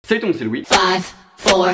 Salut tout le monde, c'est Louis. 5, 4, 3,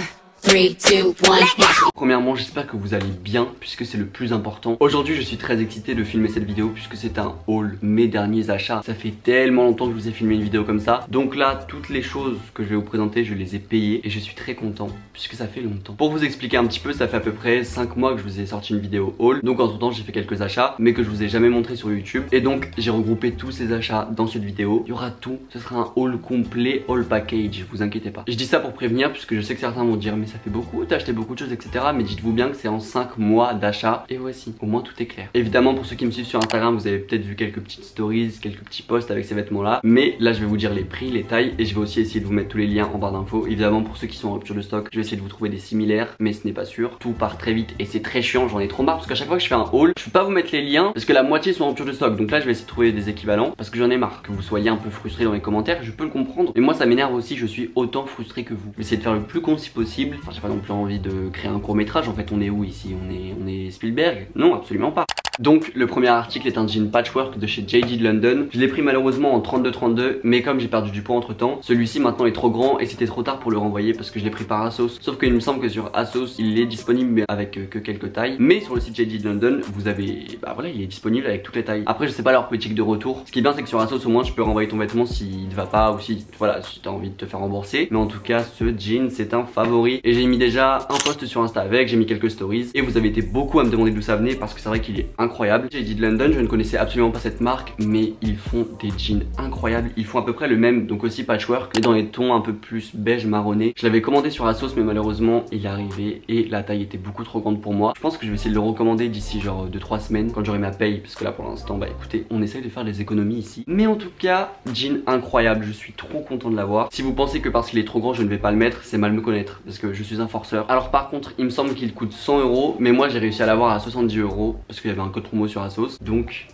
2, 1. Premièrement, j'espère que vous allez bien puisque c'est le plus important. Aujourd'hui, je suis très excité de filmer cette vidéo puisque c'est un haul, mes derniers achats. Ça fait tellement longtemps que je vous ai filmé une vidéo comme ça. Donc là, toutes les choses que je vais vous présenter, je les ai payées et je suis très content puisque ça fait longtemps. Pour vous expliquer un petit peu, ça fait à peu près 5 mois que je vous ai sorti une vidéo haul. Donc entre temps, j'ai fait quelques achats mais que je vous ai jamais montré sur YouTube. Et donc, j'ai regroupé tous ces achats dans cette vidéo. Il y aura tout. Ce sera un haul complet, haul package, vous inquiétez pas. Je dis ça pour prévenir puisque je sais que certains vont dire mais ça fait beaucoup, t'as acheté beaucoup de choses, etc. Mais dites-vous bien que c'est en 5 mois d'achat. Et voici, au moins tout est clair. Évidemment, pour ceux qui me suivent sur Instagram, vous avez peut-être vu quelques petites stories, quelques petits posts avec ces vêtements là. Mais là, je vais vous dire les prix, les tailles. Et je vais aussi essayer de vous mettre tous les liens en barre d'infos. Évidemment, pour ceux qui sont en rupture de stock, je vais essayer de vous trouver des similaires. Mais ce n'est pas sûr. Tout part très vite et c'est très chiant. J'en ai trop marre parce qu'à chaque fois que je fais un haul, je peux pas vous mettre les liens parce que la moitié sont en rupture de stock. Donc là, je vais essayer de trouver des équivalents parce que j'en ai marre. Que vous soyez un peu frustré dans les commentaires, je peux le comprendre. Mais moi, ça m'énerve aussi. Je suis autant frustré que vous. Je vais essayer de faire le plus concis possible. Enfin, j'ai pas non plus envie de créer un court métrage. En fait, on est où ici? On est Spielberg? Non, absolument pas. Donc le premier article est un jean patchwork de chez JD de London. Je l'ai pris malheureusement en 32-32, mais comme j'ai perdu du poids entre temps, celui-ci maintenant est trop grand et c'était trop tard pour le renvoyer parce que je l'ai pris par ASOS. Sauf qu'il me semble que sur ASOS il est disponible mais avec que quelques tailles. Mais sur le site JD de London vous avez, bah voilà, il est disponible avec toutes les tailles. Après je sais pas leur politique de retour. Ce qui est bien c'est que sur ASOS au moins je peux renvoyer ton vêtement s'il te va pas ou si voilà si t'as envie de te faire rembourser. Mais en tout cas ce jean c'est un favori et j'ai mis déjà un post sur Insta avec, j'ai mis quelques stories et vous avez été beaucoup à me demander d'où ça venait parce que c'est vrai qu'il est incroyable. JD de London, je ne connaissais absolument pas cette marque, mais ils font des jeans incroyables. Ils font à peu près le même, donc aussi patchwork, mais dans les tons un peu plus beige marronné. Je l'avais commandé sur ASOS, mais malheureusement, il est arrivé et la taille était beaucoup trop grande pour moi. Je pense que je vais essayer de le recommander d'ici genre 2-3 semaines quand j'aurai ma paye, parce que là pour l'instant, bah écoutez, on essaye de faire des économies ici. Mais en tout cas, jean incroyable, je suis trop content de l'avoir. Si vous pensez que parce qu'il est trop grand, je ne vais pas le mettre, c'est mal me connaître, parce que je suis un forceur. Alors par contre, il me semble qu'il coûte 100 €, mais moi j'ai réussi à l'avoir à 70 €, parce qu'il y avait un code promo sur ASOS, donc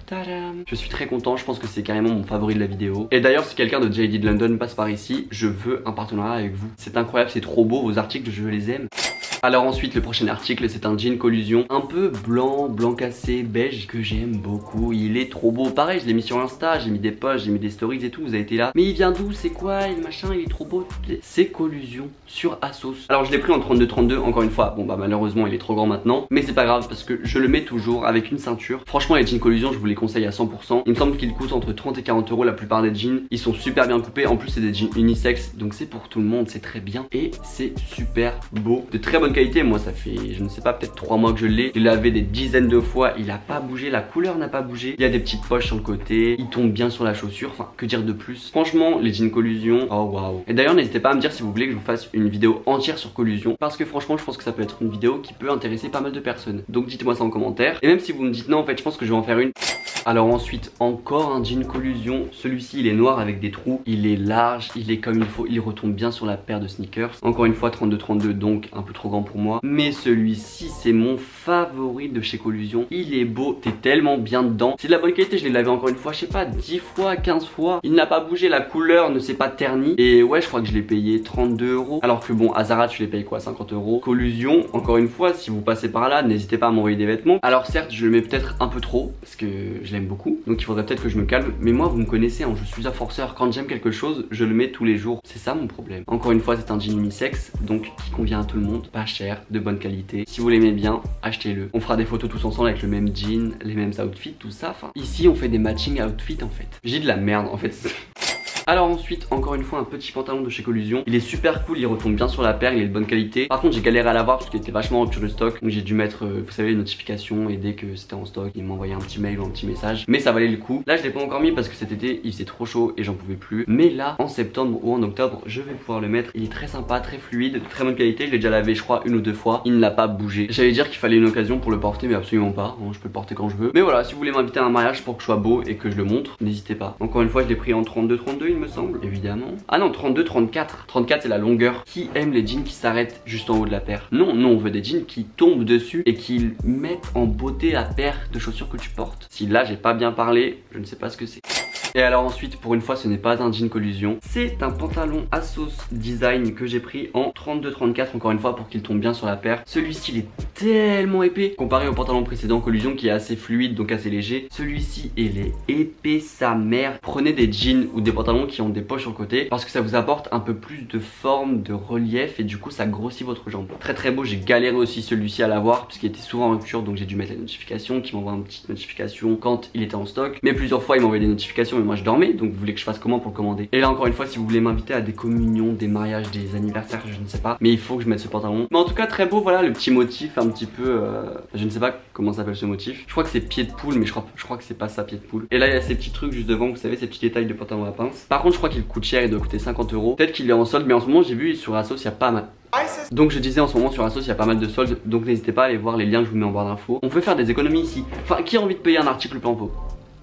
tadam. Je suis très content, je pense que c'est carrément mon favori de la vidéo. Et d'ailleurs si quelqu'un de JD de London passe par ici, je veux un partenariat avec vous. C'est incroyable, c'est trop beau, vos articles je les aime. Alors ensuite le prochain article c'est un jean collusion un peu blanc cassé, beige que j'aime beaucoup. Il est trop beau, pareil je l'ai mis sur Insta, j'ai mis des posts, j'ai mis des stories et tout, vous avez été là. Mais il vient d'où, c'est quoi, et machin, il est trop beau. C'est collusion sur ASOS. Alors je l'ai pris en 32-32 encore une fois. Bon bah malheureusement il est trop grand maintenant, mais c'est pas grave parce que je le mets toujours avec une ceinture. Franchement les jeans collusion je vous les conseille à 100%. Il me semble qu'ils coûtent entre 30 et 40 € la plupart des jeans. Ils sont super bien coupés, en plus c'est des jeans unisex donc c'est pour tout le monde, c'est très bien et c'est super beau, de très bonne qualité. Moi ça fait je ne sais pas peut-être 3 mois que je l'ai. Je l'ai lavé des dizaines de fois, il a pas bougé, la couleur n'a pas bougé. Il y a des petites poches sur le côté, il tombe bien sur la chaussure, enfin que dire de plus. Franchement les jeans collusion, oh waouh. Et d'ailleurs n'hésitez pas à me dire si vous voulez que je vous fasse une vidéo entière sur collusion parce que franchement je pense que ça peut être une vidéo qui peut intéresser pas mal de personnes. Donc dites-moi ça en commentaire. Et même si vous me dites non en fait je pense que je vais en faire une. Alors ensuite encore un jean collusion, celui-ci il est noir avec des trous, il est large, il est comme il faut, il retombe bien sur la paire de sneakers. Encore une fois 32-32 donc un peu trop grand pour moi. Mais celui-ci c'est mon favori de chez collusion, il est beau, t'es tellement bien dedans. C'est de la bonne qualité, je l'ai lavé encore une fois, je sais pas 10 fois, 15 fois. Il n'a pas bougé, la couleur ne s'est pas ternie. Et ouais je crois que je l'ai payé 32 €. Alors que bon à Zara tu les payes quoi, 50 €. Collusion, encore une fois si vous passez par là n'hésitez pas à m'envoyer des vêtements. Alors certes je le mets peut-être un peu trop parce que je l'aime beaucoup, donc il faudrait peut-être que je me calme. Mais moi vous me connaissez hein, je suis un forceur, quand j'aime quelque chose je le mets tous les jours, c'est ça mon problème. Encore une fois c'est un jean unisex donc qui convient à tout le monde, pas cher, de bonne qualité. Si vous l'aimez bien achetez-le, on fera des photos tous ensemble avec le même jean, les mêmes outfits, tout ça. Enfin ici on fait des matching outfits en fait. J'ai de la merde en fait. Alors ensuite, encore une fois, un petit pantalon de chez Collusion. Il est super cool, il retombe bien sur la paire, il est de bonne qualité. Par contre, j'ai galéré à l'avoir parce qu'il était vachement en rupture de stock. Donc j'ai dû mettre, vous savez, les notifications et dès que c'était en stock, il m'envoyait un petit mail ou un petit message. Mais ça valait le coup. Là, je l'ai pas encore mis parce que cet été, il faisait trop chaud et j'en pouvais plus. Mais là, en septembre ou en octobre, je vais pouvoir le mettre. Il est très sympa, très fluide, de très bonne qualité. Je l'ai déjà lavé, je crois, 1 ou 2 fois. Il n'a pas bougé. J'allais dire qu'il fallait une occasion pour le porter, mais absolument pas. Bon, je peux le porter quand je veux. Mais voilà, si vous voulez m'inviter à un mariage pour que je sois beau et que je le montre, n'hésitez pas. Encore une fois, je l'ai pris en 32-32, il me semble, évidemment. Ah non, 32-34. 34 c'est la longueur. Qui aime les jeans qui s'arrêtent juste en haut de la paire? Non, non, on veut des jeans qui tombent dessus et qui mettent en beauté la paire de chaussures que tu portes. Si là j'ai pas bien parlé, je ne sais pas ce que c'est. Et alors ensuite, pour une fois, ce n'est pas un jean collusion, c'est un pantalon Asos Design que j'ai pris en 32-34, encore une fois, pour qu'il tombe bien sur la paire. Celui-ci, il est tellement épais comparé au pantalon précédent collusion qui est assez fluide, donc assez léger. Celui-ci, il est épais sa mère. Prenez des jeans ou des pantalons qui ont des poches sur le côté parce que ça vous apporte un peu plus de forme, de relief et du coup ça grossit votre jambe. Très très beau, j'ai galéré aussi celui-ci à l'avoir parce qu'il était souvent en rupture, donc j'ai dû mettre la notification qui m'envoie une petite notification quand il était en stock. Mais plusieurs fois il m'envoyait des notifications mais moi je dormais, donc vous voulez que je fasse comment pour le commander? Et là encore une fois, si vous voulez m'inviter à des communions, des mariages, des anniversaires, je ne sais pas, mais il faut que je mette ce pantalon. Mais en tout cas très beau, voilà le petit motif un petit peu je ne sais pas comment s'appelle ce motif. Je crois que c'est pied de poule, mais je crois que c'est pas ça, pied de poule. Et là il y a ces petits trucs juste devant, vous savez, ces petits détails de pantalon à pince. Par contre je crois qu'il coûte cher, il doit coûter 50 €. Peut-être qu'il est en solde, mais en ce moment j'ai vu sur Asos il y a pas mal. Donc je disais en ce moment sur Asos il y a pas mal de soldes, donc n'hésitez pas à aller voir les liens que je vous mets en barre d'infos. On peut faire des économies ici. Enfin, qui a envie de payer un article plein pot?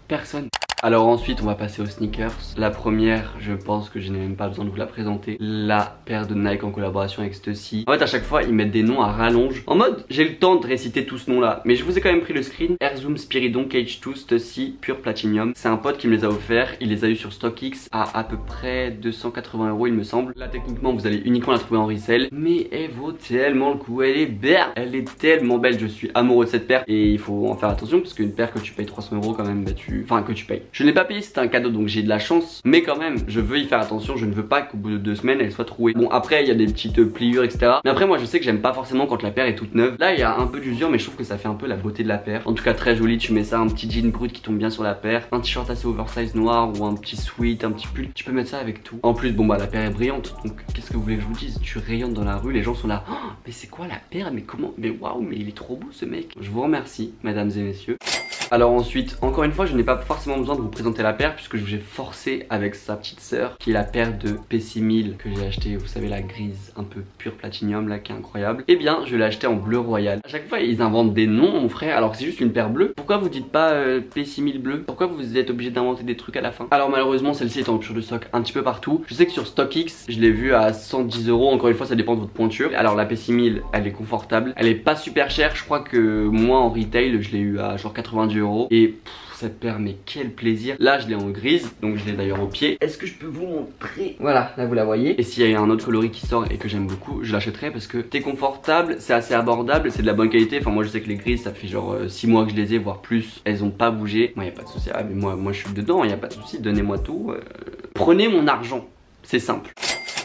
Personne. Alors ensuite on va passer aux sneakers. La première, je pense que je n'ai même pas besoin de vous la présenter, la paire de Nike en collaboration avec Stussy. En fait à chaque fois ils mettent des noms à rallonge, en mode j'ai le temps de réciter tout ce nom là, mais je vous ai quand même pris le screen. Air Zoom Spiridon Cage 2 Stussy Pure Platinum. C'est un pote qui me les a offerts, il les a eu sur StockX à peu près 280 € il me semble. Là techniquement vous allez uniquement la trouver en resell, mais elle vaut tellement le coup, elle est belle, elle est tellement belle, je suis amoureux de cette paire et il faut en faire attention parce qu'une paire que tu payes 300 € quand même, bah enfin que tu payes. Je ne l'ai pas payé, c'était un cadeau donc j'ai de la chance, mais quand même je veux y faire attention, je ne veux pas qu'au bout de 2 semaines elle soit trouée. Bon après il y a des petites pliures etc, mais après moi je sais que j'aime pas forcément quand la paire est toute neuve. Là il y a un peu d'usure mais je trouve que ça fait un peu la beauté de la paire. En tout cas très joli, tu mets ça, un petit jean brut qui tombe bien sur la paire, un t-shirt assez oversize noir ou un petit sweat, un petit pull, tu peux mettre ça avec tout. En plus bon bah la paire est brillante, donc qu'est-ce que vous voulez que je vous dise, tu rayonnes dans la rue, les gens sont là, oh, mais c'est quoi la paire, mais comment, mais waouh, mais il est trop beau ce mec. Je vous remercie mesdames et messieurs. Alors ensuite, encore une fois, je n'ai pas forcément besoin de vous présenter la paire puisque je vous ai forcé avec sa petite sœur qui est la paire de P6000 que j'ai acheté, vous savez la grise un peu pure platinium là qui est incroyable. Et bien je l'ai acheté en bleu royal. À chaque fois ils inventent des noms mon frère, alors que c'est juste une paire bleue. Pourquoi vous dites pas P6000 bleu? Pourquoi vous êtes obligé d'inventer des trucs à la fin? Alors malheureusement celle-ci est en rupture de stock un petit peu partout. Je sais que sur StockX je l'ai vue à 110 €, encore une fois ça dépend de votre pointure. Alors la P6000 elle est confortable, elle est pas super chère, je crois que moi en retail je l'ai eu à genre 90 € et cette paire, mais quel plaisir. Là je l'ai en grise, donc je l'ai d'ailleurs au pied. Est-ce que je peux vous montrer? Voilà, là vous la voyez. Et s'il y a un autre coloris qui sort et que j'aime beaucoup, je l'achèterai parce que c'est confortable, c'est assez abordable, c'est de la bonne qualité. Enfin moi je sais que les grises ça fait genre 6 mois que je les ai, voire plus. Elles ont pas bougé. Moi y a pas de souci, ah, mais moi je suis dedans, y a pas de souci, donnez-moi tout. Prenez mon argent, c'est simple.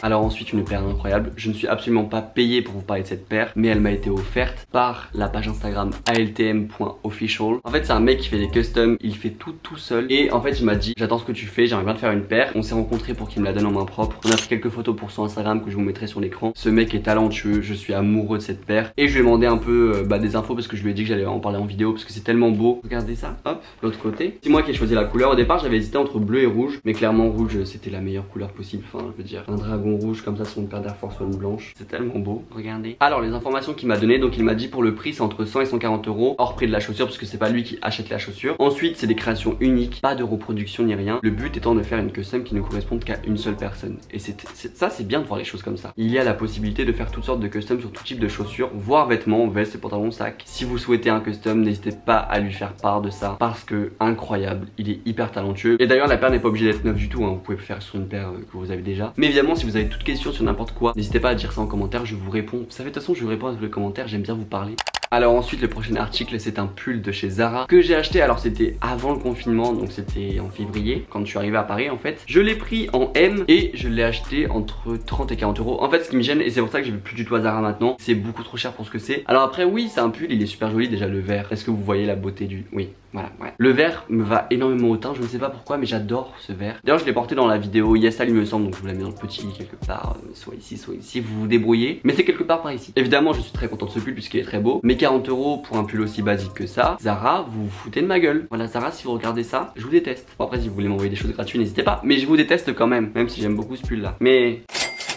Alors ensuite une paire incroyable, je ne suis absolument pas payé pour vous parler de cette paire, mais elle m'a été offerte par la page Instagram altm.official. En fait c'est un mec qui fait des customs, il fait tout seul et en fait il m'a dit j'attends ce que tu fais, j'aimerais bien te faire une paire. On s'est rencontrés pour qu'il me la donne en main propre, on a pris quelques photos pour son Instagram que je vous mettrai sur l'écran. Ce mec est talentueux, je suis amoureux de cette paire et je lui ai demandé un peu des infos parce que je lui ai dit que j'allais en parler en vidéo parce que c'est tellement beau. Regardez ça, hop, l'autre côté. C'est moi qui ai choisi la couleur, au départ j'avais hésité entre bleu et rouge, mais clairement rouge c'était la meilleure couleur possible, enfin je veux dire un dragon rouge comme ça sur une paire d'Air Force One blanche, c'est tellement beau, regardez. Alors les informations qu'il m'a donné, donc il m'a dit pour le prix c'est entre 100 et 140 € hors prix de la chaussure parce que c'est pas lui qui achète la chaussure. Ensuite c'est des créations uniques, pas de reproduction ni rien, le but étant de faire une custom qui ne corresponde qu'à une seule personne. Et ça c'est bien de voir les choses comme ça. Il y a la possibilité de faire toutes sortes de customs sur tout type de chaussures, voire vêtements, vestes, pantalons, sacs. Si vous souhaitez un custom, n'hésitez pas à lui faire part de ça parce que incroyable, il est hyper talentueux. Et d'ailleurs la paire n'est pas obligée d'être neuve du tout, hein. Vous pouvez le faire sur une paire que vous avez déjà. Mais évidemment si vous avez toute question sur n'importe quoi, n'hésitez pas à dire ça en commentaire, je vous réponds. Vous savez de toute façon je vous réponds à tous les commentaires, j'aime bien vous parler. Alors ensuite le prochain article c'est un pull de chez Zara que j'ai acheté, alors c'était avant le confinement donc c'était en février quand je suis arrivé à Paris en fait. Je l'ai pris en M et je l'ai acheté entre 30 et 40 €. En fait ce qui me gêne, et c'est pour ça que je vais plus du tout à Zara maintenant, c'est beaucoup trop cher pour ce que c'est. Alors après oui c'est un pull, il est super joli déjà le vert. Est-ce que vous voyez la beauté du... Oui. Voilà, ouais. Le vert me va énormément au teint, je ne sais pas pourquoi mais j'adore ce vert. D'ailleurs je l'ai porté dans la vidéo Yes il me semble, donc je vous la mets dans le petit quelque part, soit ici, vous vous débrouillez. Mais c'est quelque part par ici. Évidemment je suis très content de ce pull puisqu'il est très beau, mais 40 € pour un pull aussi basique que ça, Zara vous vous foutez de ma gueule. Voilà Zara, si vous regardez ça, je vous déteste. Bon après si vous voulez m'envoyer des choses gratuites n'hésitez pas, mais je vous déteste quand même si j'aime beaucoup ce pull là. Mais...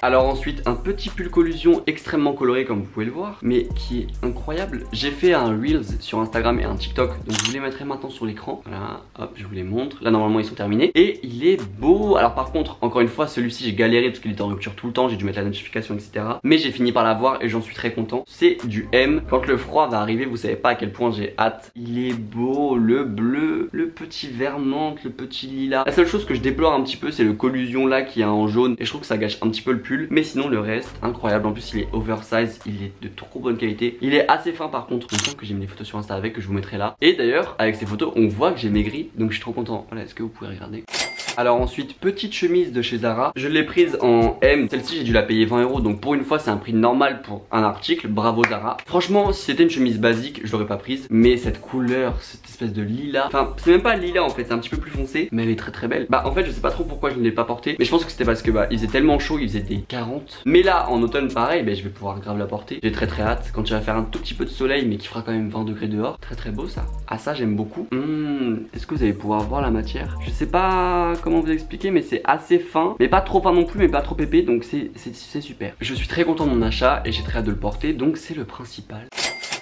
Alors ensuite, un petit pull collusion extrêmement coloré comme vous pouvez le voir, mais qui est incroyable. J'ai fait un Reels sur Instagram et un TikTok, donc je vous les mettrai maintenant sur l'écran. Voilà, hop, je vous les montre. Là normalement ils sont terminés. Et il est beau. Alors par contre, encore une fois, celui-ci j'ai galéré parce qu'il était en rupture tout le temps, j'ai dû mettre la notification, etc. Mais j'ai fini par l'avoir et j'en suis très content. C'est du M. Quand le froid va arriver, vous savez pas à quel point j'ai hâte. Il est beau, le bleu, le petit vert menthe, le petit lilas. La seule chose que je déplore un petit peu, c'est le collusion là qui est en jaune. Et je trouve que ça gâche un petit peu le pull. Mais sinon le reste, incroyable. En plus il est oversize, il est de trop bonne qualité. Il est assez fin par contre. Il me semble que j'ai mis des photos sur Insta avec, que je vous mettrai là. Et d'ailleurs, avec ces photos, on voit que j'ai maigri. Donc je suis trop content. Voilà, est-ce que vous pouvez regarder? Alors ensuite, petite chemise de chez Zara. Je l'ai prise en M. Celle-ci, j'ai dû la payer 20 €. Donc pour une fois, c'est un prix normal pour un article. Bravo Zara. Franchement, si c'était une chemise basique, je l'aurais pas prise. Mais cette couleur, cette espèce de lilas. Enfin, c'est même pas lilas en fait, c'est un petit peu plus foncé. Mais elle est très très belle. Bah en fait, je sais pas trop pourquoi je ne l'ai pas portée. Mais je pense que c'était parce que il faisait tellement chaud, il faisait des 40. Mais là, en automne, pareil, je vais pouvoir grave la porter. J'ai très très hâte. Quand tu vas faire un tout petit peu de soleil, mais qui fera quand même 20 degrés dehors. Très très beau ça. Ah ça, j'aime beaucoup. Est-ce que vous allez pouvoir voir la matière? Je sais pas comment vous expliquer, mais c'est assez fin, mais pas trop fin non plus, mais pas trop épais, donc c'est super. Je suis très content de mon achat et j'ai très hâte de le porter, donc c'est le principal.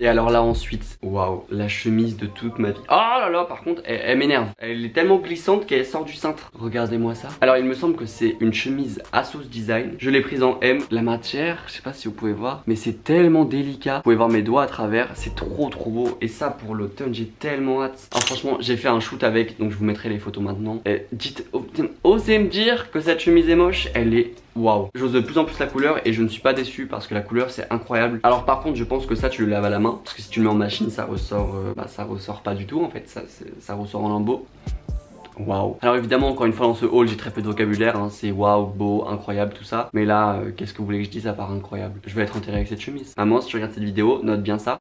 Et alors là ensuite, waouh, la chemise de toute ma vie. Oh là là, par contre, elle m'énerve. Elle est tellement glissante qu'elle sort du cintre. Regardez-moi ça. Alors il me semble que c'est une chemise Asos Design. Je l'ai prise en M. La matière, je sais pas si vous pouvez voir, mais c'est tellement délicat. Vous pouvez voir mes doigts à travers. C'est trop beau. Et ça pour l'automne, j'ai tellement hâte. Alors franchement, j'ai fait un shoot avec, donc je vous mettrai les photos maintenant. Et osez me dire que cette chemise est moche. Elle est waouh. J'ose de plus en plus la couleur et je ne suis pas déçu parce que la couleur c'est incroyable. Alors par contre, je pense que ça tu le laves à la main parce que si tu le mets en machine, ça ressort ça ressort pas du tout en fait, ça ressort en lambeaux. Waouh. Alors évidemment, encore une fois, dans ce haul j'ai très peu de vocabulaire, hein. C'est waouh, beau, incroyable, tout ça. Mais là, qu'est-ce que vous voulez que je dise à part incroyable? Je vais être enterré avec cette chemise. Maman, si tu regardes cette vidéo, note bien ça.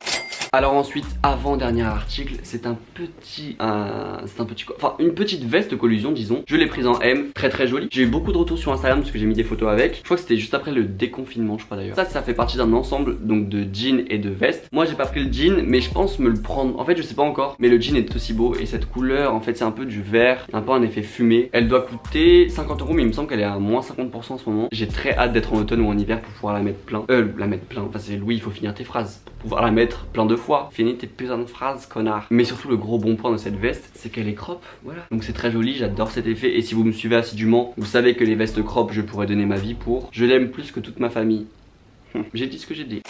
Alors ensuite, avant-dernier article, c'est un petit quoi, enfin une petite veste collusion disons. Je l'ai prise en M, très très jolie. J'ai eu beaucoup de retours sur Instagram parce que j'ai mis des photos avec. Je crois que c'était juste après le déconfinement, je crois d'ailleurs. Ça fait partie d'un ensemble donc de jeans et de veste. Moi j'ai pas pris le jean, mais je pense me le prendre. En fait je sais pas encore, mais le jean est aussi beau et cette couleur en fait c'est un peu du vert, un peu un effet fumé. Elle doit coûter 50 €, mais il me semble qu'elle est à moins 50% en ce moment. J'ai très hâte d'être en automne ou en hiver pour pouvoir la mettre plein. Enfin c'est Louis, il faut finir tes phrases. Pour pouvoir la mettre plein de fois. Finis tes putains de phrases, connard. Mais surtout le gros bon point de cette veste, c'est qu'elle est crop, voilà. Donc c'est très joli, j'adore cet effet. Et si vous me suivez assidûment, vous savez que les vestes crop, je pourrais donner ma vie pour. Je l'aime plus que toute ma famille. J'ai dit ce que j'ai dit.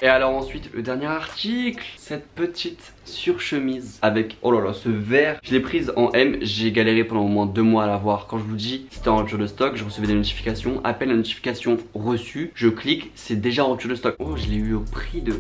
Et alors ensuite, le dernier article, cette petite surchemise avec, oh là là, ce vert. Je l'ai prise en M, j'ai galéré pendant au moins 2 mois à l'avoir. Quand je vous dis, c'était en rupture de stock, je recevais des notifications. À peine la notification reçue, je clique, c'est déjà en rupture de stock. Oh, je l'ai eu au prix de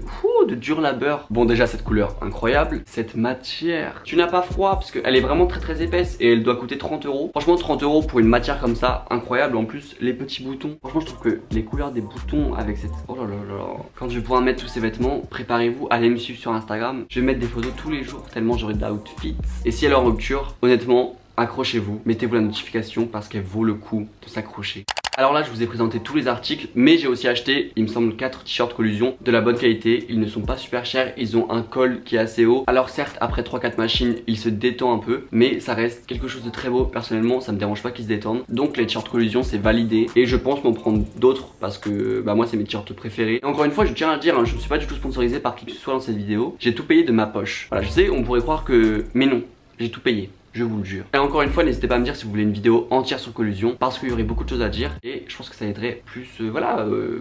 dur labeur. Bon, déjà cette couleur incroyable, cette matière. Tu n'as pas froid parce qu'elle est vraiment très très épaisse et elle doit coûter 30 €. Franchement, 30 € pour une matière comme ça, incroyable. En plus, les petits boutons. Franchement, je trouve que les couleurs des boutons avec cette, oh là là là là. Quand je vais pouvoir mettre tous ces vêtements, préparez-vous, allez me suivre sur Instagram. Je vais mettre des photos tous les jours tellement j'aurai d'outfits. Et si elle est en rupture, honnêtement, accrochez-vous, mettez-vous la notification parce qu'elle vaut le coup de s'accrocher. Alors là je vous ai présenté tous les articles, mais j'ai aussi acheté, il me semble, 4 t-shirts collusion de la bonne qualité. Ils ne sont pas super chers, ils ont un col qui est assez haut. Alors certes, après 3-4 machines, il se détend un peu, mais ça reste quelque chose de très beau. Personnellement, ça me dérange pas qu'ils se détendent. Donc les t-shirts collusion, c'est validé. Et je pense m'en prendre d'autres parce que moi c'est mes t-shirts préférés. Et encore une fois, je tiens à le dire, hein, je ne suis pas du tout sponsorisé par qui que ce soit dans cette vidéo. J'ai tout payé de ma poche. Voilà, je sais, on pourrait croire que... Mais non, j'ai tout payé. Je vous le jure. Et encore une fois, n'hésitez pas à me dire si vous voulez une vidéo entière sur collusion, parce qu'il y aurait beaucoup de choses à dire et je pense que ça aiderait plus,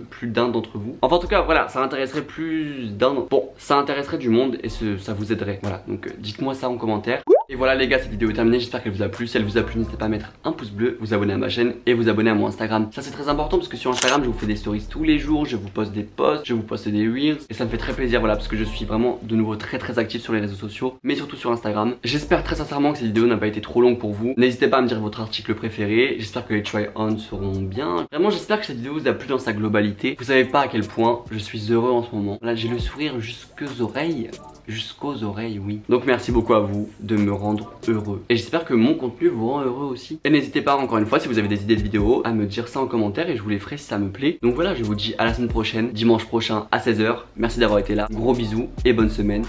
plus d'un d'entre vous. Enfin, en tout cas, voilà, ça intéresserait plus d'un. Bon, ça intéresserait du monde et ça vous aiderait. Voilà, donc dites-moi ça en commentaire. Et voilà les gars, cette vidéo est terminée, j'espère qu'elle vous a plu. Si elle vous a plu, n'hésitez pas à mettre un pouce bleu, vous abonner à ma chaîne et vous abonner à mon Instagram. Ça c'est très important parce que sur Instagram je vous fais des stories tous les jours, je vous poste des posts, je vous poste des reels et ça me fait très plaisir, voilà, parce que je suis vraiment de nouveau très actif sur les réseaux sociaux, mais surtout sur Instagram. J'espère très sincèrement que cette vidéo n'a pas été trop longue pour vous. N'hésitez pas à me dire votre article préféré, j'espère que les try-on seront bien. Vraiment j'espère que cette vidéo vous a plu dans sa globalité. Vous savez pas à quel point je suis heureux en ce moment. Là j'ai le sourire jusqu'aux oreilles. Jusqu'aux oreilles, oui. Donc merci beaucoup à vous de me rendre heureux. Et j'espère que mon contenu vous rend heureux aussi. Et n'hésitez pas encore une fois, si vous avez des idées de vidéos, à me dire ça en commentaire et je vous les ferai si ça me plaît. Donc voilà, je vous dis à la semaine prochaine, dimanche prochain à 16 h. Merci d'avoir été là. Gros bisous et bonne semaine.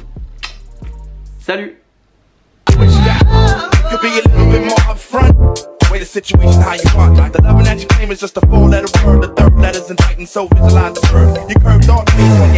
Salut! Way the situation how you want. The loving that you claim is just a 4-letter word. The third letter's and tighten, so visualize the birth. You curve dark face when you